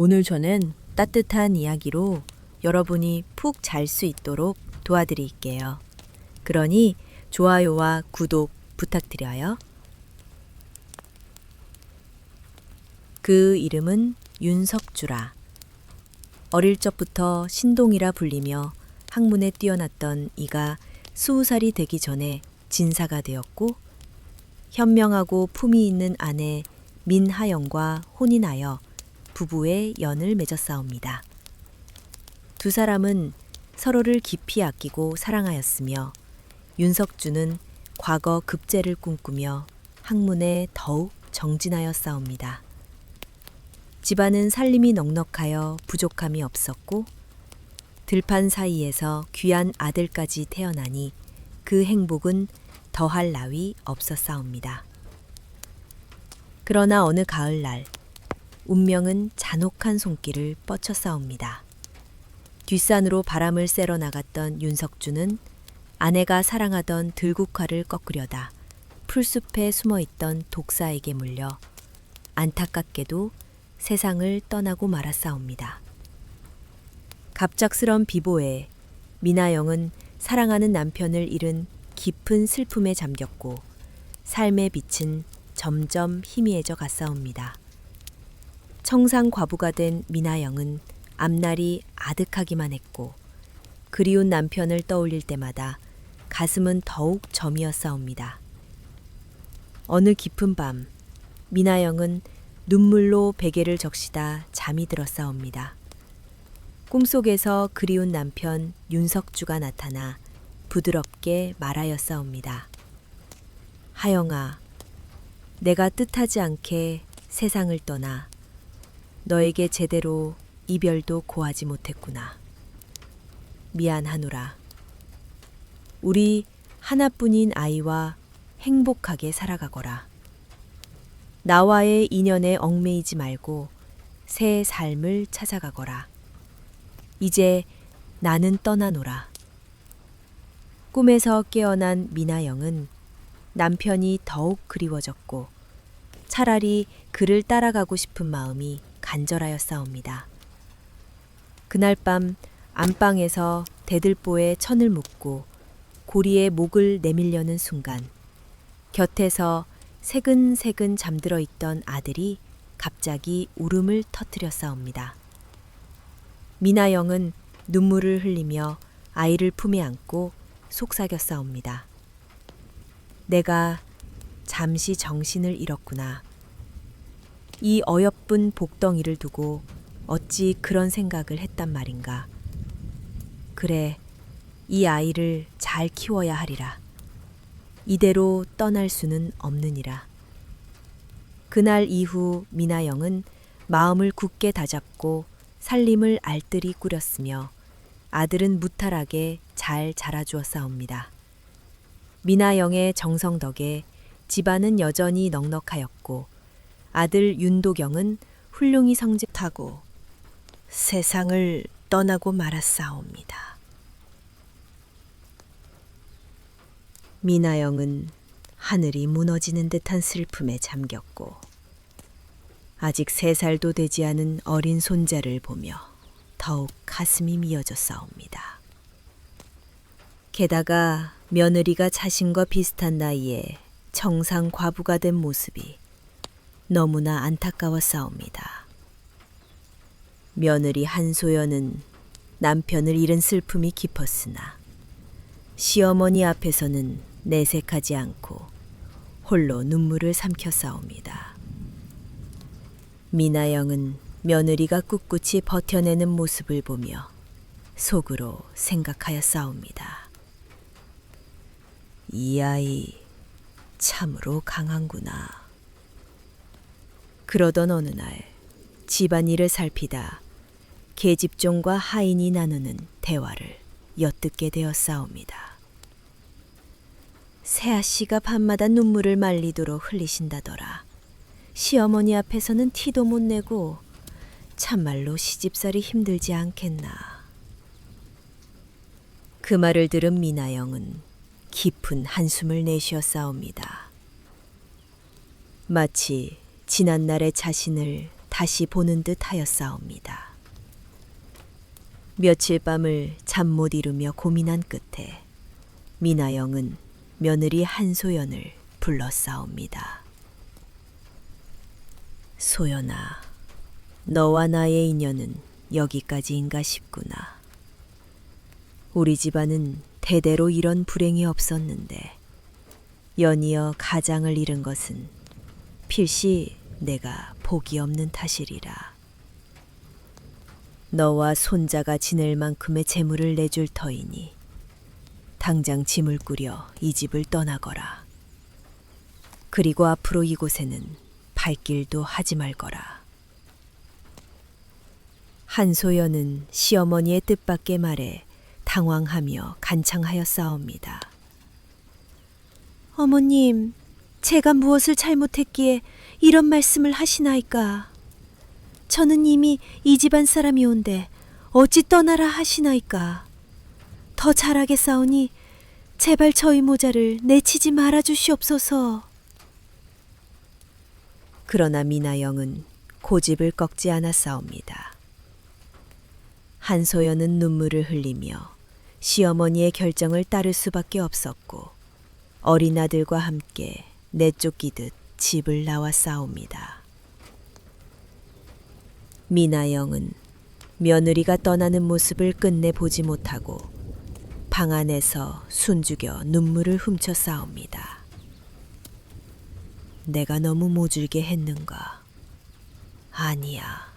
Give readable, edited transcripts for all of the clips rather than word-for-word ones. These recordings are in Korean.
오늘 저는 따뜻한 이야기로 여러분이 푹 잘 수 있도록 도와드릴게요. 그러니 좋아요와 구독 부탁드려요. 그 이름은 윤석주라. 어릴 적부터 신동이라 불리며 학문에 뛰어났던 이가 20살이 되기 전에 진사가 되었고 현명하고 품위 있는 아내 민하영과 혼인하여 부부의 연을 맺었사옵니다. 두 사람은 서로를 깊이 아끼고 사랑하였으며 윤석주는 과거 급제를 꿈꾸며 학문에 더욱 정진하였사옵니다. 집안은 살림이 넉넉하여 부족함이 없었고 들판 사이에서 귀한 아들까지 태어나니 그 행복은 더할 나위 없었사옵니다. 그러나 어느 가을날 운명은 잔혹한 손길을 뻗쳤사옵니다. 뒷산으로 바람을 쐬러 나갔던 윤석주는 아내가 사랑하던 들국화를 꺾으려다 풀숲에 숨어있던 독사에게 물려 안타깝게도 세상을 떠나고 말았사옵니다. 갑작스런 비보에 민하영은 사랑하는 남편을 잃은 깊은 슬픔에 잠겼고 삶의 빛은 점점 희미해져 갔사옵니다. 청상 과부가 된 민하영은 앞날이 아득하기만 했고 그리운 남편을 떠올릴 때마다 가슴은 더욱 저미었사옵니다. 어느 깊은 밤 민하영은 눈물로 베개를 적시다 잠이 들었사옵니다. 꿈속에서 그리운 남편 윤석주가 나타나 부드럽게 말하였사옵니다. 하영아, 내가 뜻하지 않게 세상을 떠나 너에게 제대로 이별도 고하지 못했구나. 미안하노라. 우리 하나뿐인 아이와 행복하게 살아가거라. 나와의 인연에 얽매이지 말고 새 삶을 찾아가거라. 이제 나는 떠나노라. 꿈에서 깨어난 민하영은 남편이 더욱 그리워졌고 차라리 그를 따라가고 싶은 마음이 간절하였사옵니다. 그날 밤 안방에서 대들보에 천을 묶고 고리에 목을 내밀려는 순간 곁에서 새근새근 잠들어 있던 아들이 갑자기 울음을 터뜨렸사옵니다. 민하영은 눈물을 흘리며 아이를 품에 안고 속삭였사옵니다. 내가 잠시 정신을 잃었구나. 이 어여쁜 복덩이를 두고 어찌 그런 생각을 했단 말인가. 그래, 이 아이를 잘 키워야 하리라. 이대로 떠날 수는 없느니라. 그날 이후 민하영은 마음을 굳게 다잡고 살림을 알뜰히 꾸렸으며 아들은 무탈하게 잘 자라주었사옵니다. 민하영의 정성 덕에 집안은 여전히 넉넉하였고 아들 윤도경은 훌륭히 성직하고 세상을 떠나고 말았사옵니다. 민하영은 하늘이 무너지는 듯한 슬픔에 잠겼고 아직 3살도 되지 않은 어린 손자를 보며 더욱 가슴이 미어졌사옵니다. 게다가 며느리가 자신과 비슷한 나이에 청상 과부가 된 모습이 너무나 안타까웠사옵니다. 며느리 한소연은 남편을 잃은 슬픔이 깊었으나 시어머니 앞에서는 내색하지 않고 홀로 눈물을 삼켰사옵니다. 민하영은 며느리가 꿋꿋이 버텨내는 모습을 보며 속으로 생각하였사옵니다. 이 아이 참으로 강한구나. 그러던 어느 날 집안일을 살피다 계집종과 하인이 나누는 대화를 엿듣게 되었사옵니다. 새아씨가 밤마다 눈물을 말리도록 흘리신다더라. 시어머니 앞에서는 티도 못 내고 참말로 시집살이 힘들지 않겠나. 그 말을 들은 민하영은 깊은 한숨을 내쉬었사옵니다. 마치 지난날의 자신을 다시 보는 듯 하였사옵니다. 며칠 밤을 잠 못 이루며 고민한 끝에 미나영은 며느리 한소연을 불렀사옵니다. 소연아, 너와 나의 인연은 여기까지인가 싶구나. 우리 집안은 대대로 이런 불행이 없었는데 연이어 가장을 잃은 것은 필시 내가 복이 없는 탓이리라. 너와 손자가 지낼 만큼의 재물을 내줄 터이니 당장 짐을 꾸려 이 집을 떠나거라. 그리고 앞으로 이곳에는 발길도 하지 말거라. 한소연은 시어머니의 뜻밖의 말에 당황하며 간창하였사옵니다. 어머님, 제가 무엇을 잘못했기에 이런 말씀을 하시나이까? 저는 이미 이 집안 사람이온데 어찌 떠나라 하시나이까? 더 잘하겠사오니 제발 저희 모자를 내치지 말아 주시옵소서. 그러나 미나영은 고집을 꺾지 않았사옵니다. 한소연은 눈물을 흘리며 시어머니의 결정을 따를 수밖에 없었고 어린 아들과 함께 내쫓기듯 집을 나왔사옵니다. 미나영은 며느리가 떠나는 모습을 끝내 보지 못하고 방 안에서 숨죽여 눈물을 훔쳐싸옵니다. 내가 너무 모질게 했는가? 아니야.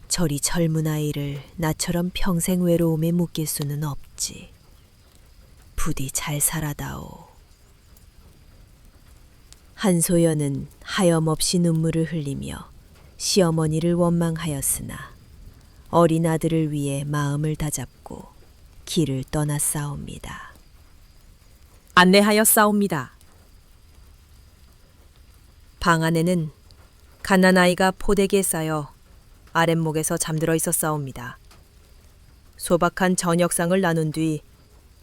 저리 젊은 아이를 나처럼 평생 외로움에 묶일 수는 없지. 부디 잘 살아다오. 한소연은 하염없이 눈물을 흘리며 시어머니를 원망하였으나 어린 아들을 위해 마음을 다잡고 길을 떠났사옵니다. 안내하였사옵니다. 방 안에는 갓난아이가 포대기에 쌓여 아랫목에서 잠들어 있었사옵니다. 소박한 저녁상을 나눈 뒤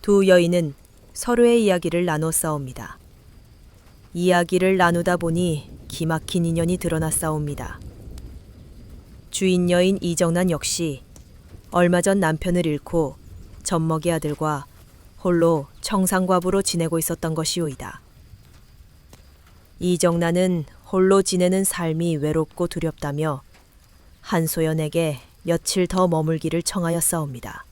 두 여인은 서로의 이야기를 나눴사옵니다. 이야기를 나누다 보니 기막힌 인연이 드러났사옵니다. 주인 여인 이정난 역시 얼마 전 남편을 잃고 젖먹이 아들과 홀로 청상과부로 지내고 있었던 것이오이다. 이정난은 홀로 지내는 삶이 외롭고 두렵다며 한소연에게 며칠 더 머물기를 청하였사옵니다.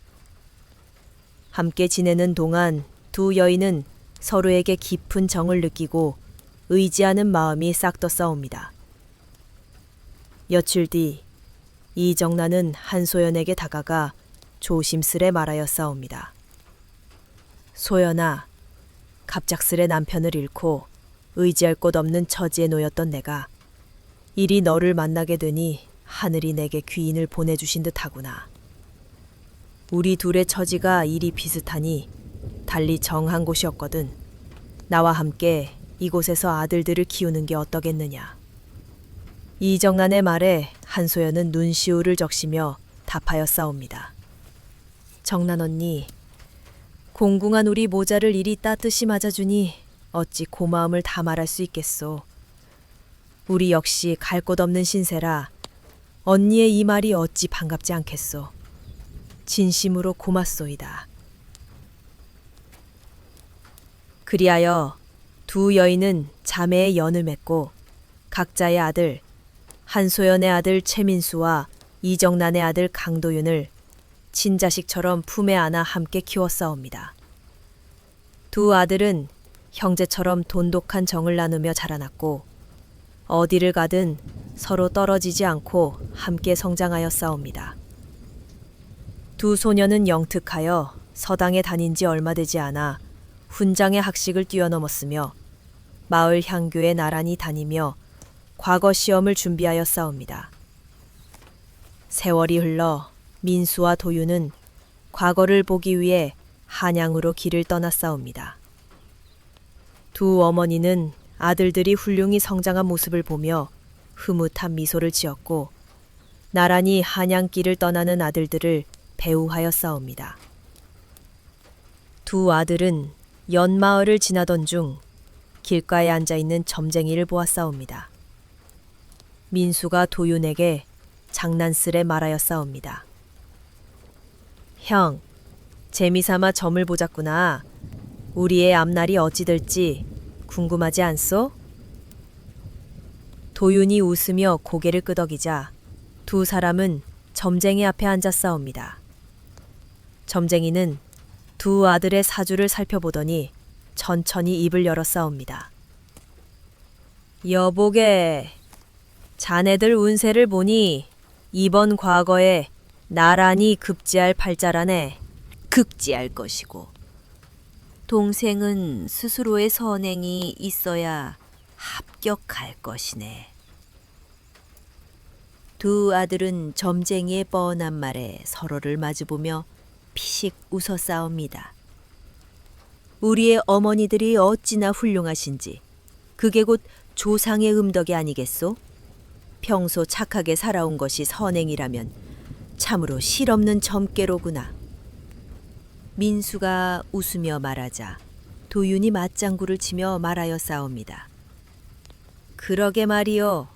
함께 지내는 동안 두 여인은 서로에게 깊은 정을 느끼고 의지하는 마음이 싹떴사옵니다. 며칠 뒤 이정난은 한소연에게 다가가 조심스레 말하였사옵니다. 소연아, 갑작스레 남편을 잃고 의지할 곳 없는 처지에 놓였던 내가 이리 너를 만나게 되니 하늘이 내게 귀인을 보내주신 듯하구나. 우리 둘의 처지가 이리 비슷하니 달리 정한 곳이었거든. 나와 함께 이곳에서 아들들을 키우는 게 어떠겠느냐. 이정난의 말에 한소연은 눈시울을 적시며 답하였사옵니다. 정난 언니, 공궁한 우리 모자를 이리 따뜻이 맞아주니 어찌 고마움을 다 말할 수 있겠소. 우리 역시 갈 곳 없는 신세라 언니의 이 말이 어찌 반갑지 않겠소. 진심으로 고맙소이다. 그리하여 두 여인은 자매의 연을 맺고 각자의 아들, 한소연의 아들 최민수와 이정난의 아들 강도윤을 친자식처럼 품에 안아 함께 키웠사옵니다. 두 아들은 형제처럼 돈독한 정을 나누며 자라났고 어디를 가든 서로 떨어지지 않고 함께 성장하였사옵니다. 두 소녀는 영특하여 서당에 다닌 지 얼마 되지 않아 훈장의 학식을 뛰어넘었으며 마을 향교에 나란히 다니며 과거 시험을 준비하였사옵니다. 세월이 흘러 민수와 도유는 과거를 보기 위해 한양으로 길을 떠났사옵니다. 두 어머니는 아들들이 훌륭히 성장한 모습을 보며 흐뭇한 미소를 지었고 나란히 한양길을 떠나는 아들들을 배우하였사옵니다. 두 아들은 연마을을 지나던 중 길가에 앉아있는 점쟁이를 보았사옵니다. 민수가 도윤에게 장난스레 말하였사옵니다. 형, 재미삼아 점을 보자꾸나. 우리의 앞날이 어찌 될지 궁금하지 않소? 도윤이 웃으며 고개를 끄덕이자 두 사람은 점쟁이 앞에 앉았사옵니다. 점쟁이는 두 아들의 사주를 살펴보더니 천천히 입을 열었사옵니다. 여보게, 자네들 운세를 보니 이번 과거에 나란히 급제할 팔자라네. 극지할 것이고 동생은 스스로의 선행이 있어야 합격할 것이네. 두 아들은 점쟁이의 뻔한 말에 서로를 마주보며 피식 웃어 싸웁니다. 우리의 어머니들이 어찌나 훌륭하신지 그게 곧 조상의 음덕이 아니겠소? 평소 착하게 살아온 것이 선행이라면 참으로 실없는 점괘로구나. 민수가 웃으며 말하자 도윤이 맞장구를 치며 말하여 싸웁니다. 그러게 말이요.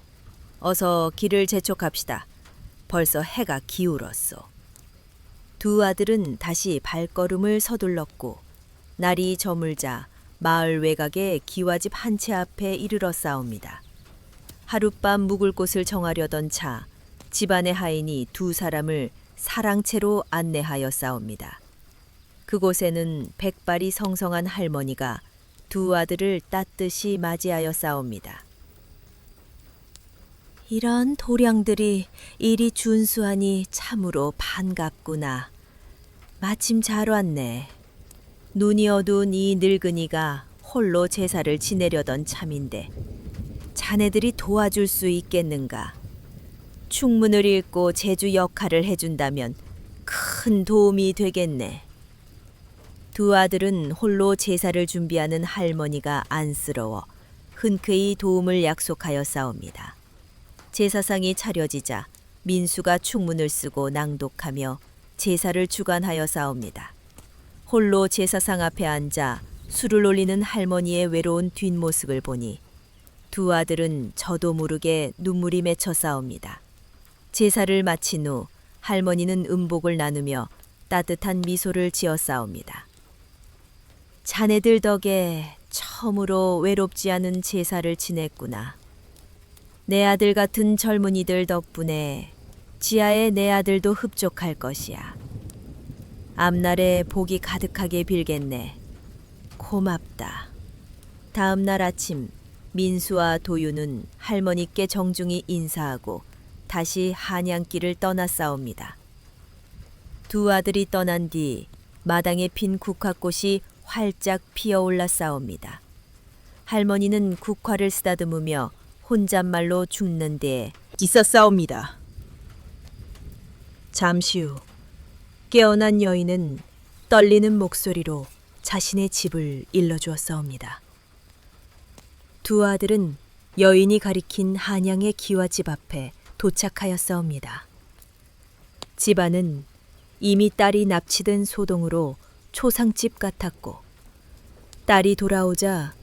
어서 길을 재촉합시다. 벌써 해가 기울었소. 두 아들은 다시 발걸음을 서둘렀고 날이 저물자 마을 외곽의 기와집 한 채 앞에 이르러 싸웁니다. 하룻밤 묵을 곳을 정하려던 차 집안의 하인이 두 사람을 사랑채로 안내하여 싸웁니다. 그곳에는 백발이 성성한 할머니가 두 아들을 따뜻이 맞이하여 싸웁니다. 이런 도량들이 이리 준수하니 참으로 반갑구나. 마침 잘 왔네. 눈이 어두운 이 늙은이가 홀로 제사를 지내려던 참인데 자네들이 도와줄 수 있겠는가? 충문을 읽고 제주 역할을 해준다면 큰 도움이 되겠네. 두 아들은 홀로 제사를 준비하는 할머니가 안쓰러워 흔쾌히 도움을 약속하여 싸웁니다. 제사상이 차려지자 민수가 충문을 쓰고 낭독하며 제사를 주관하여 싸웁니다. 홀로 제사상 앞에 앉아 술을 올리는 할머니의 외로운 뒷모습을 보니 두 아들은 저도 모르게 눈물이 맺혀 싸웁니다. 제사를 마친 후 할머니는 음복을 나누며 따뜻한 미소를 지어 싸웁니다. 자네들 덕에 처음으로 외롭지 않은 제사를 지냈구나. 내 아들 같은 젊은이들 덕분에 지하에 내 아들도 흡족할 것이야. 앞날에 복이 가득하게 빌겠네. 고맙다. 다음 날 아침 민수와 도윤은 할머니께 정중히 인사하고 다시 한양길을 떠나싸웁니다. 두 아들이 떠난 뒤 마당에 핀 국화꽃이 활짝 피어올라 싸웁니다. 할머니는 국화를 쓰다듬으며 혼잣말로 죽는 데에 있었사옵니다. 잠시 후 깨어난 여인은 떨리는 목소리로 자신의 집을 일러주었사옵니다. 두 아들은 여인이 가리킨 한양의 기와집 앞에 도착하였사옵니다. 집안은 이미 딸이 납치된 소동으로 초상집 같았고 딸이 돌아오자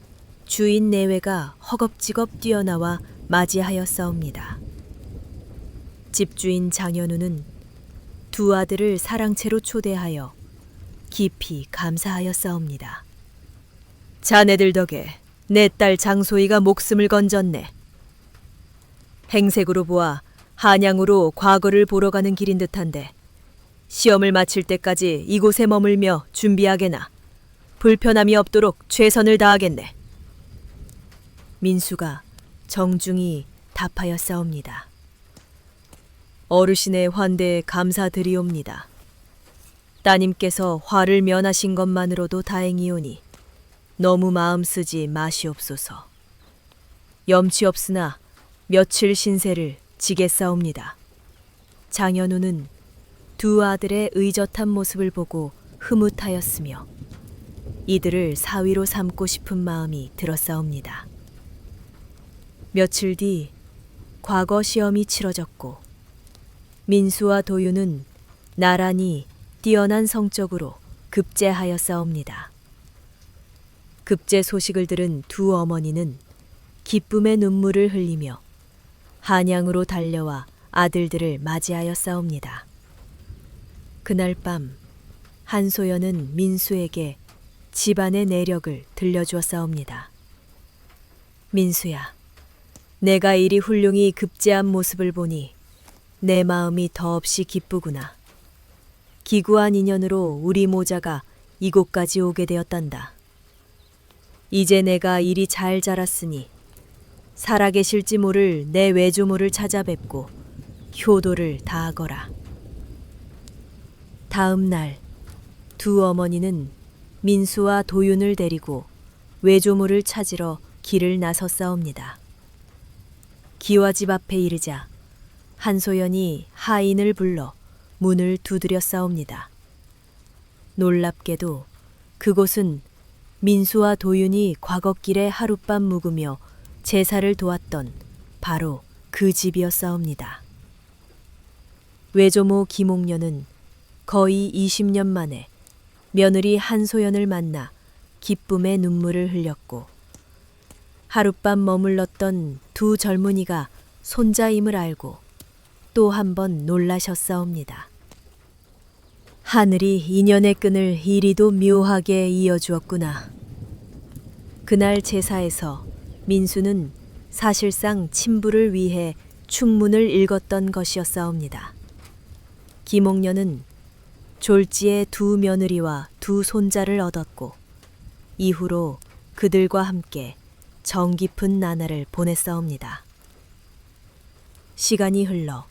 주인 내외가 허겁지겁 뛰어나와 맞이하였사옵니다. 집주인 장현우는 두 아들을 사랑채로 초대하여 깊이 감사하였사옵니다. 자네들 덕에 내 딸 장소희가 목숨을 건졌네. 행색으로 보아 한양으로 과거를 보러 가는 길인 듯한데 시험을 마칠 때까지 이곳에 머물며 준비하게나 불편함이 없도록 최선을 다하겠네. 민수가 정중히 답하였사옵니다. 어르신의 환대에 감사드리옵니다. 따님께서 화를 면하신 것만으로도 다행이오니 너무 마음 쓰지 마시옵소서. 염치 없으나 며칠 신세를 지겠사옵니다. 장현우는 두 아들의 의젓한 모습을 보고 흐뭇하였으며 이들을 사위로 삼고 싶은 마음이 들었사옵니다. 며칠 뒤 과거 시험이 치러졌고 민수와 도윤은 나란히 뛰어난 성적으로 급제하였사옵니다. 급제 소식을 들은 두 어머니는 기쁨의 눈물을 흘리며 한양으로 달려와 아들들을 맞이하였사옵니다. 그날 밤 한소연은 민수에게 집안의 내력을 들려주었사옵니다. 민수야, 내가 이리 훌륭히 급제한 모습을 보니 내 마음이 더없이 기쁘구나. 기구한 인연으로 우리 모자가 이곳까지 오게 되었단다. 이제 내가 이리 잘 자랐으니 살아계실지 모를 내 외조모를 찾아뵙고 효도를 다하거라. 다음 날 두 어머니는 민수와 도윤을 데리고 외조모를 찾으러 길을 나섰사옵니다. 기와집 앞에 이르자 한소연이 하인을 불러 문을 두드렸사옵니다. 놀랍게도 그곳은 민수와 도윤이 과거길에 하룻밤 묵으며 제사를 도왔던 바로 그 집이었사옵니다. 외조모 김옥녀는 거의 20년 만에 며느리 한소연을 만나 기쁨의 눈물을 흘렸고 하룻밤 머물렀던 두 젊은이가 손자임을 알고 또 한 번 놀라셨사옵니다. 하늘이 인연의 끈을 이리도 묘하게 이어주었구나. 그날 제사에서 민수는 사실상 친부를 위해 충문을 읽었던 것이었사옵니다. 김옥녀는 졸지에 두 며느리와 두 손자를 얻었고 이후로 그들과 함께 정 깊은 나날을 보냈사옵니다. 시간이 흘러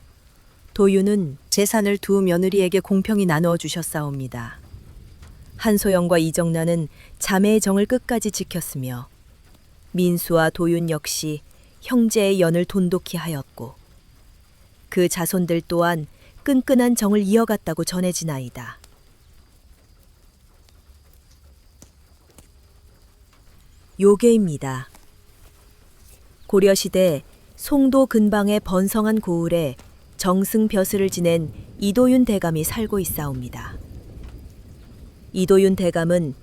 도윤은 재산을 두 며느리에게 공평히 나누어 주셨사옵니다. 한소영과 이정란은 자매의 정을 끝까지 지켰으며 민수와 도윤 역시 형제의 연을 돈독히 하였고 그 자손들 또한 끈끈한 정을 이어갔다고 전해지나이다. 요괴입니다. 고려시대 송도 근방의 번성한 고을에 정승벼슬을 지낸 이도윤 대감이 살고 있사옵니다. 이도윤 대감은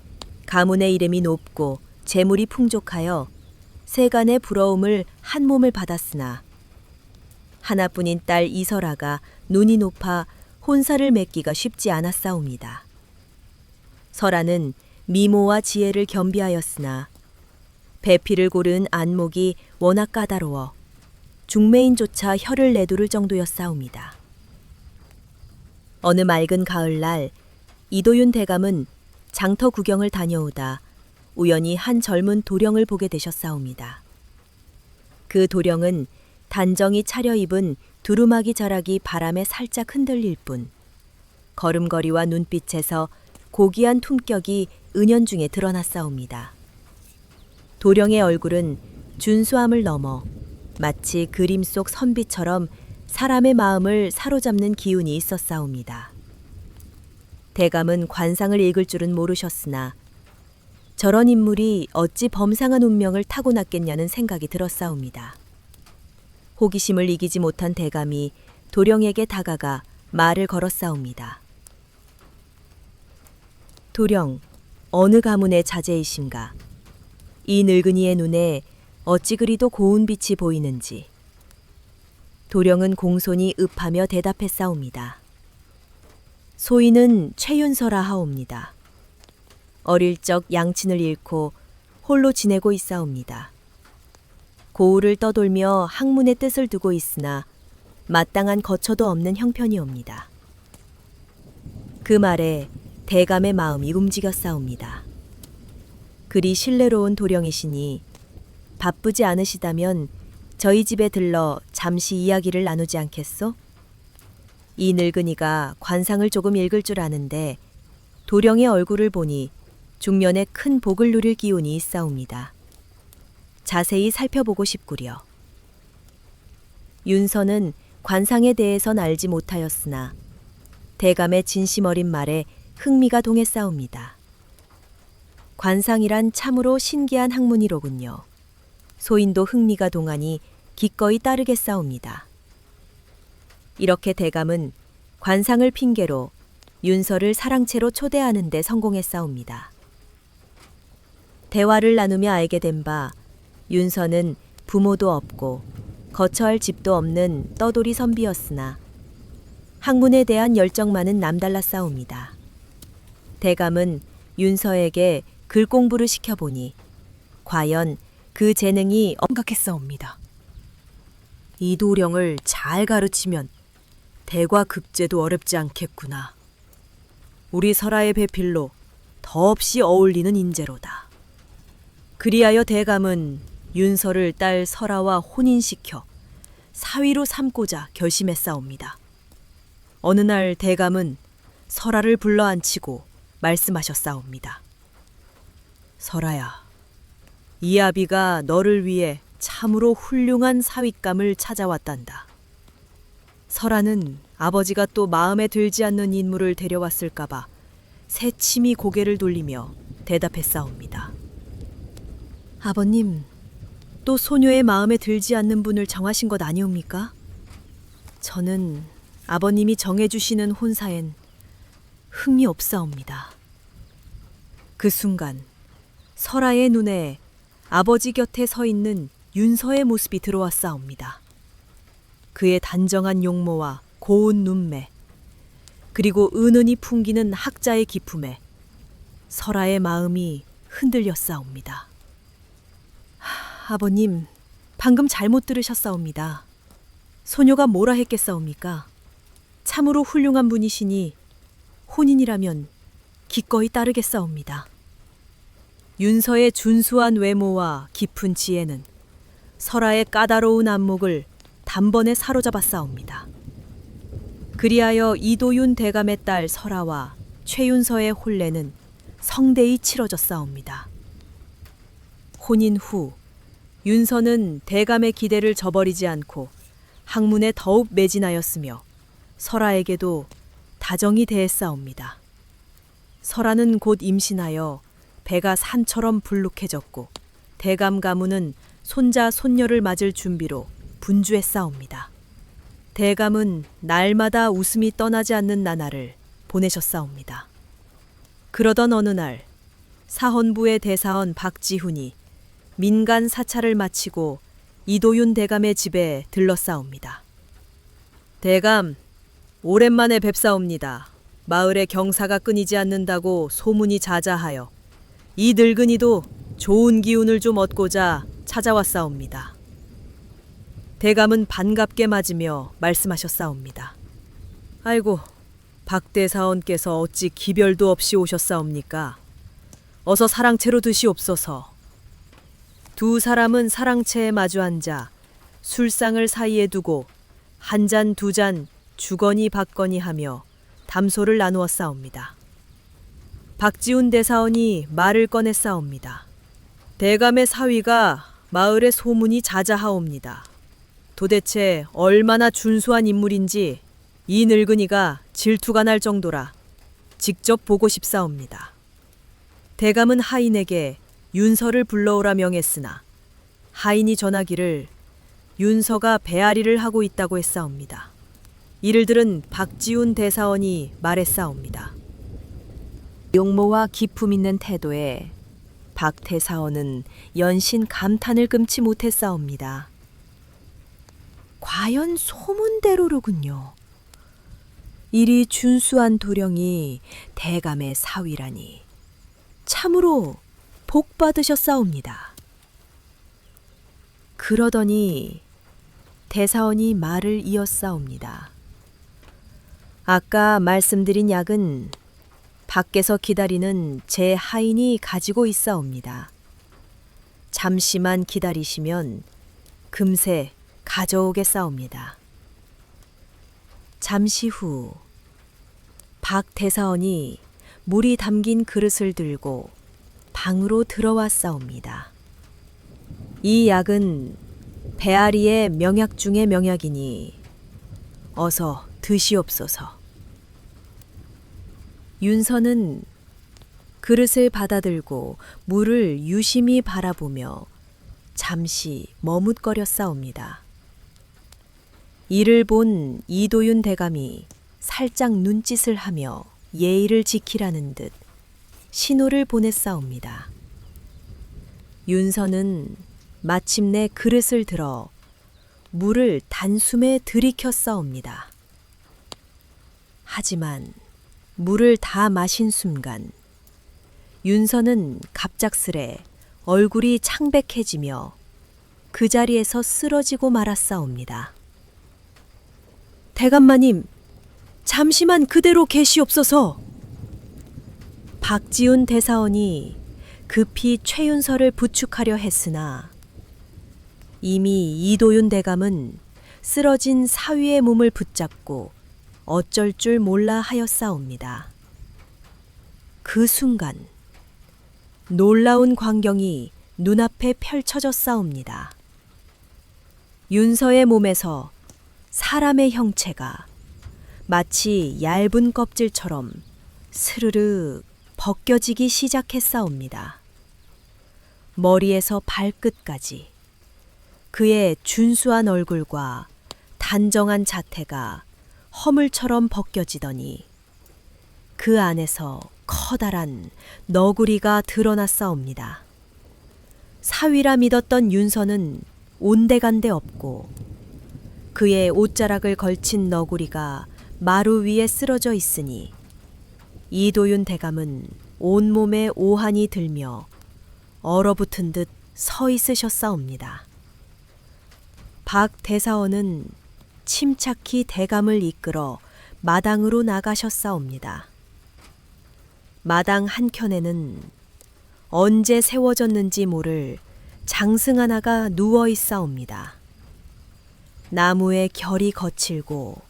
가문의 이름이 높고 재물이 풍족하여 세간의 부러움을 한 몸을 받았으나 하나뿐인 딸 이설아가 눈이 높아 혼사를 맺기가 쉽지 않았사옵니다. 설아는 미모와 지혜를 겸비하였으나 배필을 고른 안목이 워낙 까다로워 중매인조차 혀를 내두를 정도였사옵니다. 어느 맑은 가을날 이도윤 대감은 장터 구경을 다녀오다 우연히 한 젊은 도령을 보게 되셨사옵니다. 그 도령은 단정히 차려입은 두루마기 자락이 바람에 살짝 흔들릴 뿐 걸음걸이와 눈빛에서 고귀한 품격이 은연중에 드러났사옵니다. 도령의 얼굴은 준수함을 넘어 마치 그림 속 선비처럼 사람의 마음을 사로잡는 기운이 있었사옵니다. 대감은 관상을 읽을 줄은 모르셨으나 저런 인물이 어찌 범상한 운명을 타고났겠냐는 생각이 들었사옵니다. 호기심을 이기지 못한 대감이 도령에게 다가가 말을 걸었사옵니다. 도령, 어느 가문의 자제이신가? 이 늙은이의 눈에 어찌 그리도 고운 빛이 보이는지. 도령은 공손히 읍하며 대답했사옵니다. 소인은 최윤서라 하옵니다. 어릴 적 양친을 잃고 홀로 지내고 있사옵니다. 고을을 떠돌며 학문의 뜻을 두고 있으나 마땅한 거처도 없는 형편이옵니다. 그 말에 대감의 마음이 움직였사옵니다. 그리 신뢰로운 도령이시니 바쁘지 않으시다면 저희 집에 들러 잠시 이야기를 나누지 않겠소? 이 늙은이가 관상을 조금 읽을 줄 아는데 도령의 얼굴을 보니 중년에 큰 복을 누릴 기운이 있사옵니다. 자세히 살펴보고 싶구려. 윤서는 관상에 대해선 알지 못하였으나 대감의 진심 어린 말에 흥미가 동했사옵니다. 관상이란 참으로 신기한 학문이로군요. 소인도 흥미가 동하니 기꺼이 따르겠사옵니다. 이렇게 대감은 관상을 핑계로 윤서를 사랑채로 초대하는 데 성공했사옵니다. 대화를 나누며 알게 된 바 윤서는 부모도 없고 거처할 집도 없는 떠돌이 선비였으나 학문에 대한 열정만은 남달랐사옵니다. 대감은 윤서에게 글 공부를 시켜보니 과연 그 재능이 엄각했사옵니다. 이도령을 잘 가르치면 대과 급제도 어렵지 않겠구나. 우리 설아의 배필로 더없이 어울리는 인재로다. 그리하여 대감은 윤서를 딸 설아와 혼인시켜 사위로 삼고자 결심했사옵니다. 어느 날 대감은 설아를 불러앉히고 말씀하셨사옵니다. 설아야, 이 아비가 너를 위해 참으로 훌륭한 사윗감을 찾아왔단다. 설아는 아버지가 또 마음에 들지 않는 인물을 데려왔을까봐 새침히 고개를 돌리며 대답했사옵니다. 아버님, 또 소녀의 마음에 들지 않는 분을 정하신 것 아니옵니까? 저는 아버님이 정해주시는 혼사엔 흥미 없사옵니다. 그 순간 설아의 눈에 아버지 곁에 서 있는 윤서의 모습이 들어왔사옵니다. 그의 단정한 용모와 고운 눈매, 그리고 은은히 풍기는 학자의 기품에 설아의 마음이 흔들렸사옵니다. 아버님, 방금 잘못 들으셨사옵니다. 소녀가 뭐라 했겠사옵니까? 참으로 훌륭한 분이시니 혼인이라면 기꺼이 따르겠사옵니다. 윤서의 준수한 외모와 깊은 지혜는 설아의 까다로운 안목을 단번에 사로잡았사옵니다. 그리하여 이도윤 대감의 딸 설아와 최윤서의 혼례는 성대히 치러졌사옵니다. 혼인 후 윤서는 대감의 기대를 저버리지 않고 학문에 더욱 매진하였으며 설아에게도 다정히 대했사옵니다. 설아는 곧 임신하여 배가 산처럼 불룩해졌고 대감 가문은 손자 손녀를 맞을 준비로 분주했사옵니다. 대감은 날마다 웃음이 떠나지 않는 나날을 보내셨사옵니다. 그러던 어느 날 사헌부의 대사원 박지훈이 민간 사찰을 마치고 이도윤 대감의 집에 들렀사옵니다. 대감, 오랜만에 뵙사옵니다. 마을에 경사가 끊이지 않는다고 소문이 자자하여 이 늙은이도 좋은 기운을 좀 얻고자 찾아왔사옵니다. 대감은 반갑게 맞으며 말씀하셨사옵니다. 아이고, 박 대사원께서 어찌 기별도 없이 오셨사옵니까? 어서 사랑채로 드시옵소서. 두 사람은 사랑채에 마주 앉아 술상을 사이에 두고 한 잔 두 잔 주거니 받거니 하며 담소를 나누었사옵니다. 박지훈 대사원이 말을 꺼냈사옵니다. 대감의 사위가 마을에 소문이 자자하옵니다. 도대체 얼마나 준수한 인물인지 이 늙은이가 질투가 날 정도라 직접 보고 싶사옵니다. 대감은 하인에게 윤서를 불러오라 명했으나 하인이 전하기를 윤서가 배앓이를 하고 있다고 했사옵니다. 이를 들은 박지훈 대사원이 말했사옵니다. 용모와 기품 있는 태도에 박 대사원은 연신 감탄을 금치 못했사옵니다. 과연 소문대로로군요. 이리 준수한 도령이 대감의 사위라니 참으로 복 받으셨사옵니다. 그러더니 대사원이 말을 이었사옵니다. 아까 말씀드린 약은 밖에서 기다리는 제 하인이 가지고 있사옵니다. 잠시만 기다리시면 금세 가져오겠사옵니다. 잠시 후 박 대사원이 물이 담긴 그릇을 들고 방으로 들어왔사옵니다. 이 약은 배앓이의 명약 중의 명약이니 어서 드시옵소서. 윤서는 그릇을 받아들고 물을 유심히 바라보며 잠시 머뭇거렸사옵니다. 이를 본 이도윤 대감이 살짝 눈짓을 하며 예의를 지키라는 듯 신호를 보냈사옵니다. 윤서는 마침내 그릇을 들어 물을 단숨에 들이켰사옵니다. 하지만 물을 다 마신 순간 윤서는 갑작스레 얼굴이 창백해지며 그 자리에서 쓰러지고 말았사옵니다. 대감마님, 잠시만 그대로 계시옵소서. 박지훈 대사원이 급히 최윤서를 부축하려 했으나 이미 이도윤 대감은 쓰러진 사위의 몸을 붙잡고 어쩔 줄 몰라 하였사옵니다. 그 순간 놀라운 광경이 눈앞에 펼쳐졌사옵니다. 윤서의 몸에서 사람의 형체가 마치 얇은 껍질처럼 스르르 벗겨지기 시작했사옵니다. 머리에서 발끝까지 그의 준수한 얼굴과 단정한 자태가 허물처럼 벗겨지더니 그 안에서 커다란 너구리가 드러났사옵니다. 사위라 믿었던 윤서는 온데간데 없고 그의 옷자락을 걸친 너구리가 마루 위에 쓰러져 있으니 이도윤 대감은 온몸에 오한이 들며 얼어붙은 듯 서 있으셨사옵니다. 박 대사원은 침착히 대감을 이끌어 마당으로 나가셨사옵니다. 마당 한켠에는 언제 세워졌는지 모를 장승 하나가 누워 있사옵니다. 나무의 결이 거칠고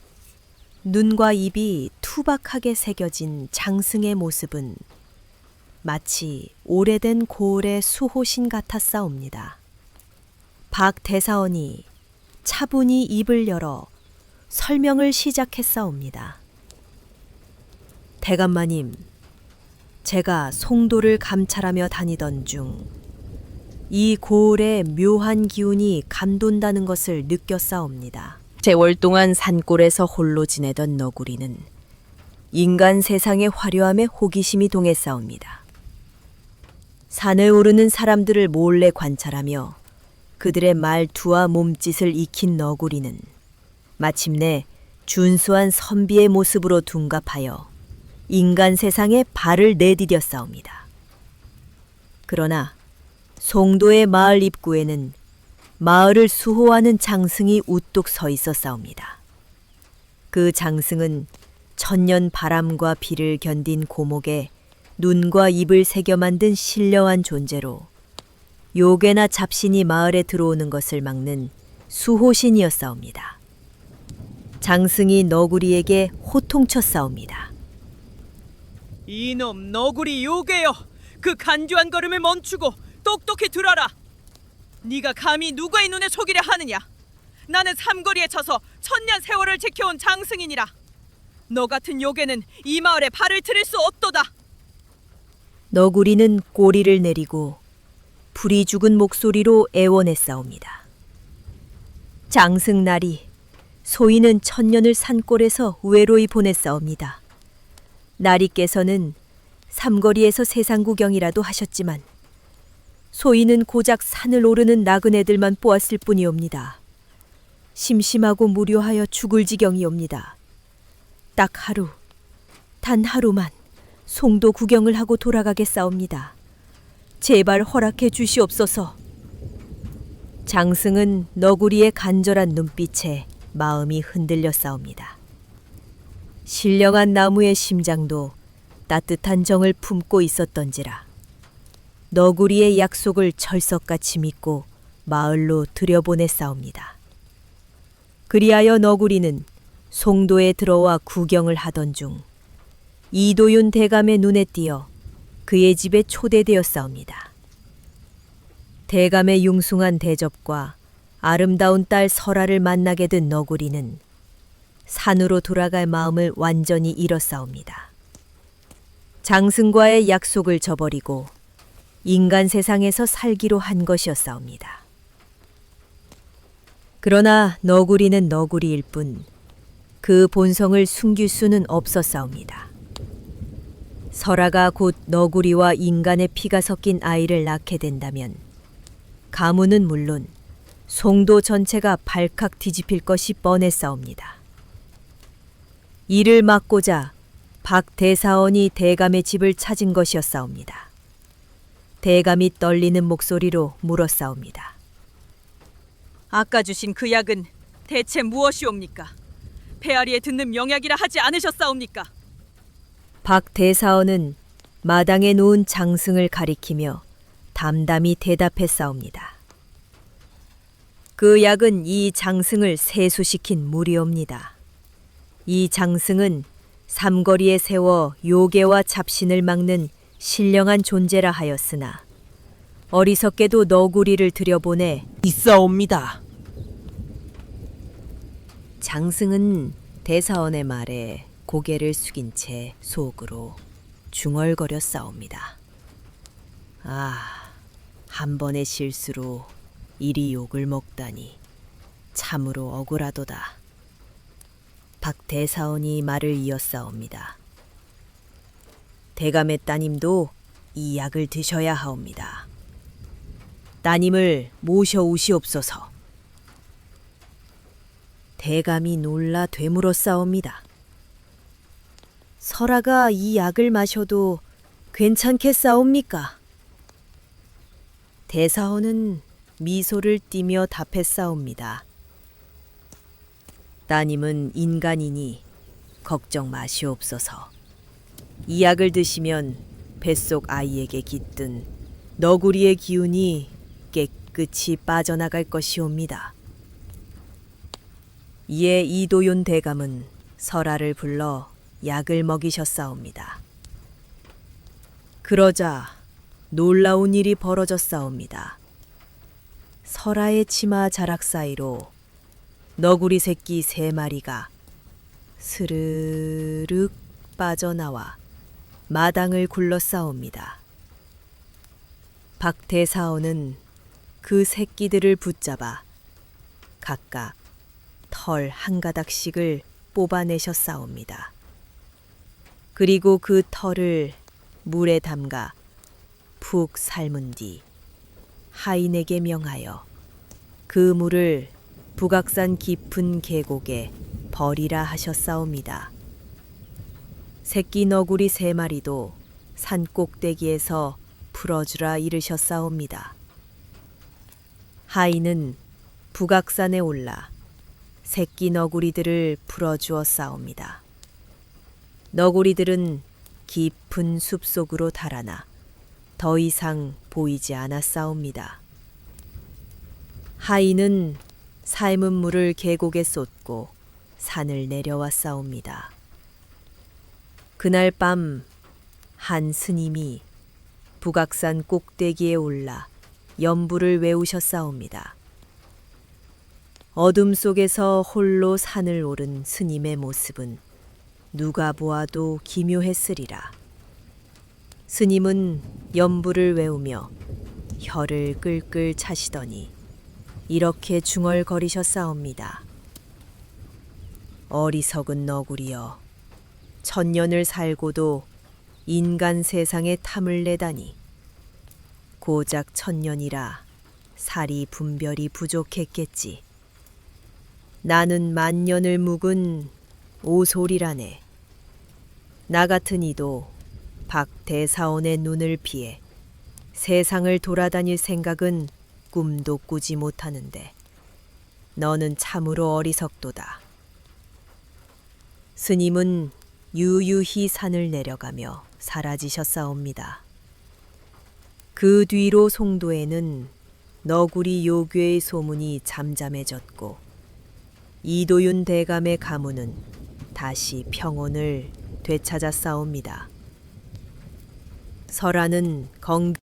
눈과 입이 투박하게 새겨진 장승의 모습은 마치 오래된 고을의 수호신 같았사옵니다. 박 대사원이 차분히 입을 열어 설명을 시작했사옵니다. 대감마님, 제가 송도를 감찰하며 다니던 중 이 고을의 묘한 기운이 감돈다는 것을 느꼈사옵니다. 세월 동안 산골에서 홀로 지내던 너구리는 인간 세상의 화려함에 호기심이 동했사옵니다. 산에 오르는 사람들을 몰래 관찰하며 그들의 말투와 몸짓을 익힌 너구리는 마침내 준수한 선비의 모습으로 둔갑하여 인간 세상에 발을 내디뎠사옵니다. 그러나 송도의 마을 입구에는 마을을 수호하는 장승이 우뚝 서 있었사옵니다. 그 장승은 천년 바람과 비를 견딘 고목에 눈과 입을 새겨 만든 신령한 존재로 요괴나 잡신이 마을에 들어오는 것을 막는 수호신이었사옵니다. 장승이 너구리에게 호통쳤사옵니다. 이놈 너구리 요괴여, 그 간교한 걸음을 멈추고 똑똑히 들어라. 네가 감히 누구의 눈에 속이려 하느냐? 나는 삼거리에 쳐서 천년 세월을 지켜온 장승이니라. 너 같은 요괴는 이 마을에 발을 들일 수 없도다. 너구리는 꼬리를 내리고 불이 죽은 목소리로 애원했사옵니다. 장승날이 소인은 천년을 산골에서 외로이 보냈사옵니다. 나리께서는 삼거리에서 세상 구경이라도 하셨지만 소인은 고작 산을 오르는 나그네들만 보았을 뿐이옵니다. 심심하고 무료하여 죽을 지경이옵니다. 딱 하루, 단 하루만 송도 구경을 하고 돌아가겠사옵니다. 제발 허락해 주시옵소서. 장승은 너구리의 간절한 눈빛에 마음이 흔들렸사옵니다. 신령한 나무의 심장도 따뜻한 정을 품고 있었던지라 너구리의 약속을 철석같이 믿고 마을로 들여보냈사옵니다. 그리하여 너구리는 송도에 들어와 구경을 하던 중 이도윤 대감의 눈에 띄어 그의 집에 초대되었사옵니다. 대감의 융숭한 대접과 아름다운 딸 설아를 만나게 된 너구리는 산으로 돌아갈 마음을 완전히 잃었사옵니다. 장승과의 약속을 저버리고 인간 세상에서 살기로 한 것이었사옵니다. 그러나 너구리는 너구리일 뿐 그 본성을 숨길 수는 없었사옵니다. 설아가 곧 너구리와 인간의 피가 섞인 아이를 낳게 된다면 가문은 물론 송도 전체가 발칵 뒤집힐 것이 뻔했사옵니다. 이를 막고자 박대사원이 대감의 집을 찾은 것이었사옵니다. 대감이 떨리는 목소리로 물었사옵니다. 아까 주신 그 약은 대체 무엇이옵니까? 페아리에 듣는 명약이라 하지 않으셨사옵니까? 박대사원은 마당에 놓은 장승을 가리키며 담담히 대답했사옵니다. 그 약은 이 장승을 세수시킨 물이옵니다. 이 장승은 삼거리에 세워 요괴와 잡신을 막는 신령한 존재라 하였으나 어리석게도 너구리를 들여보내 있사옵니다. 장승은 대사원의 말에 고개를 숙인 채 속으로 중얼거렸사옵니다. 아, 한 번의 실수로 이리 욕을 먹다니 참으로 억울하도다. 박 대사원이 말을 이었사옵니다. 대감의 따님도 이 약을 드셔야 하옵니다. 따님을 모셔오시옵소서. 대감이 놀라 되물었사옵니다. 설아가 이 약을 마셔도 괜찮겠사옵니까? 대사원은 미소를 띠며 답했사옵니다. 따님은 인간이니 걱정 마시옵소서. 이 약을 드시면 뱃속 아이에게 깃든 너구리의 기운이 깨끗이 빠져나갈 것이옵니다. 이에 이도윤 대감은 설아를 불러 약을 먹이셨사옵니다. 그러자 놀라운 일이 벌어졌사옵니다. 설아의 치마 자락 사이로 너구리 새끼 3마리가 스르륵 빠져나와 마당을 굴러싸옵니다. 박대사원은 그 새끼들을 붙잡아 각각 털 한 가닥씩을 뽑아내셨사옵니다. 그리고 그 털을 물에 담가 푹 삶은 뒤 하인에게 명하여 그 물을 북악산 깊은 계곡에 버리라 하셨사옵니다. 새끼 너구리 3마리도 산 꼭대기에서 풀어주라 이르셨사옵니다. 하인은 북악산에 올라 새끼 너구리들을 풀어주었사옵니다. 너구리들은 깊은 숲속으로 달아나 더 이상 보이지 않았사옵니다. 하인은 삶은 물을 계곡에 쏟고 산을 내려왔사옵니다. 그날 밤 한 스님이 북악산 꼭대기에 올라 연부를 외우셨사옵니다. 어둠 속에서 홀로 산을 오른 스님의 모습은 누가 보아도 기묘했으리라. 스님은 연부를 외우며 혀를 끌끌 차시더니 이렇게 중얼거리셨사옵니다. 어리석은 너구리여, 천년을 살고도 인간 세상에 탐을 내다니. 고작 천년이라 살이 분별이 부족했겠지. 나는 만년을 묵은 오솔이라네. 나 같은 이도 박대사원의 눈을 피해 세상을 돌아다닐 생각은 꿈도 꾸지 못하는데 너는 참으로 어리석도다. 스님은 유유히 산을 내려가며 사라지셨사옵니다. 그 뒤로 송도에는 너구리 요괴의 소문이 잠잠해졌고 이도윤 대감의 가문은 다시 평온을 되찾았사옵니다. 설아는